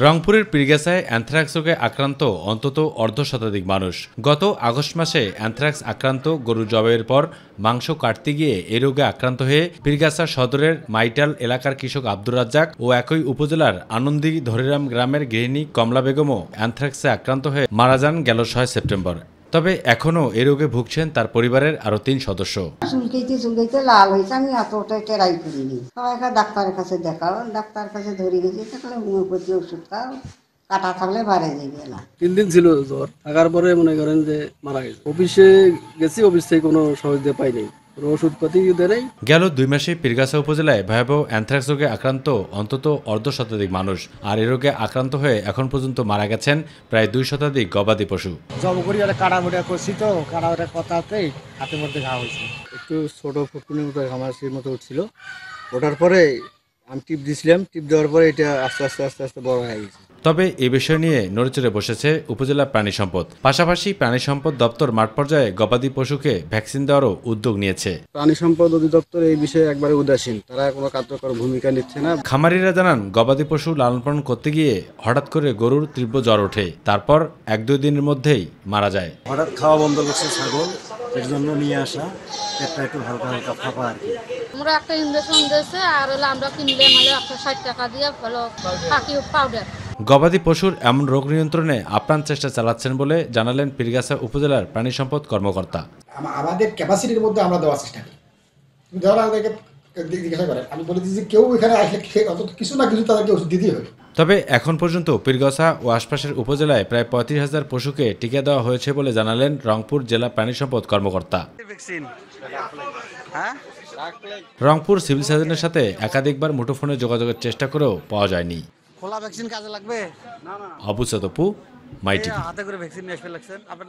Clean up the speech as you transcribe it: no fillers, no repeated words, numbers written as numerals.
রংপুরের পীরগাছায় অ্যানথ্রাক্স রোগে আক্রান্ত অন্তত অর্ধশতাধিক মানুষ। গত আগস্ট মাসে অ্যানথ্রাক্স আক্রান্ত গরু জবাইয়ের পর মাংস কাটতে গিয়ে এ রোগে আক্রান্ত হয়ে পীরগাছা সদরের মাইটাল এলাকার কৃষক আব্দুর রাজ্জাক ও একই উপজেলার আনন্দী ধরিরাম গ্রামের গৃহিণী কমলা বেগমও অ্যানথ্রাক্সে আক্রান্ত হয়ে মারা যান গেল ৬ সেপ্টেম্বর। তবে এখনও এ রোগে ভুগছেন তার পরিবারের আরও ৩ সদস্য। চুলকাইতে লাল হয়েছে, আমি অতটা ট্রাই করিনি। সবাই ডাক্তারের কাছে দেখাও, ডাক্তার কাছে ধরে গেছি, তাহলে হোমিওপ্যাথি ওষুধ খাও, কাটা থাকলে বাড়ে যাবে না। 3 দিন ছিল জ্বর, থাকার পরে মনে করেন যে মারা গেছে। অফিসে গেছি, অফিস থেকে কোনো সহযোগিতা পাই নাই, কোনো ওষুধপাতি দেয় নাই। গেল ২ মাসে পীরগাছা উপজেলায় ভয়াবহ অ্যানথ্রাক্স রোগে আক্রান্ত অন্তত অর্ধশতাধিক মানুষ, আর এ রোগে আক্রান্ত হয়ে এখন পর্যন্ত মারা গেছেন প্রায় ২ শতাধিক গবাদি পশু। জব করি কাটামোটা করছি, তো কাটামোটা কথাতেই হাতের মধ্যে ঘা হয়েছে। একটু ছোট ফুটকুনির মতো ঘামাচির মতো উঠছিল, ওঠার পরে আমি টিপ দিয়েছিলাম, টিপ দেওয়ার পরে এটা আস্তে আস্তে আস্তে আস্তে বড় হয়ে গেছে। তবে এ বিষয় নিয়ে নড়েচড়ে বসেছে উপজেলা প্রাণী সম্পদ। পাশাপাশি প্রাণী সম্পদ দপ্তর মাঠ পর্যায়ে গবাদি পশুকে ভ্যাকসিন দেওয়ারও উদ্যোগ নিয়েছে। প্রাণী সম্পদ অধিদপ্তর এই বিষয়ে একবারে উদাসীন, তারা কোনো কার্যকর ভূমিকা নিচ্ছে না। খামারিরা জানান, গবাদি পশু লালন পালন করতে গিয়ে হঠাৎ করে গরুর তীব্র জ্বর ওঠে, তারপর ১-২ দিনের মধ্যেই মারা যায়। হঠাৎ খাওয়া বন্ধ করছে ছাগল, এর জন্য নিয়ে আসা, পেটটা একটু হালকা হালকা ফাঁপা আর কি। আমরা একটা ইঞ্জেকশন দিয়েছে, আর হলো আমরা কিনলে মানে 160 টাকা দিয়ে হলো পাখি পাউডার। গবাদি পশুর এমন রোগ নিয়ন্ত্রণে আপ্রাণ চেষ্টা চালাচ্ছেন বলে জানালেন পীরগাছা উপজেলার প্রাণী সম্পদ কর্মকর্তা। আমাদের ক্যাপাসিটির মধ্যে আমরা দেওয়ার চেষ্টা করি। তুমি ধরো আমাদেরকে জিজ্ঞাসা করেন, আমি বলে দিচ্ছি কেউ এখানে আসলে অন্তত কিছু না কিছু তাদেরকে ওষুধ দিতেই হবে। তবে এখন পর্যন্ত পীরগাছা ও আশপাশের উপজেলায় প্রায় ৩৫,০০০ পশুকে টিকা দেওয়া হয়েছে বলে জানালেন রংপুর জেলা প্রাণী সম্পদ কর্মকর্তা। রংপুর সিভিল সার্জনের সাথে একাধিকবার মুঠোফোনে যোগাযোগের চেষ্টা করেও পাওয়া যায়নি। খোলা ভ্যাকসিন কাজে লাগবে? অবু সতপু, মাই টিভি। হাতে করে ভ্যাকসিন নিয়ে আসবে লাগছেন।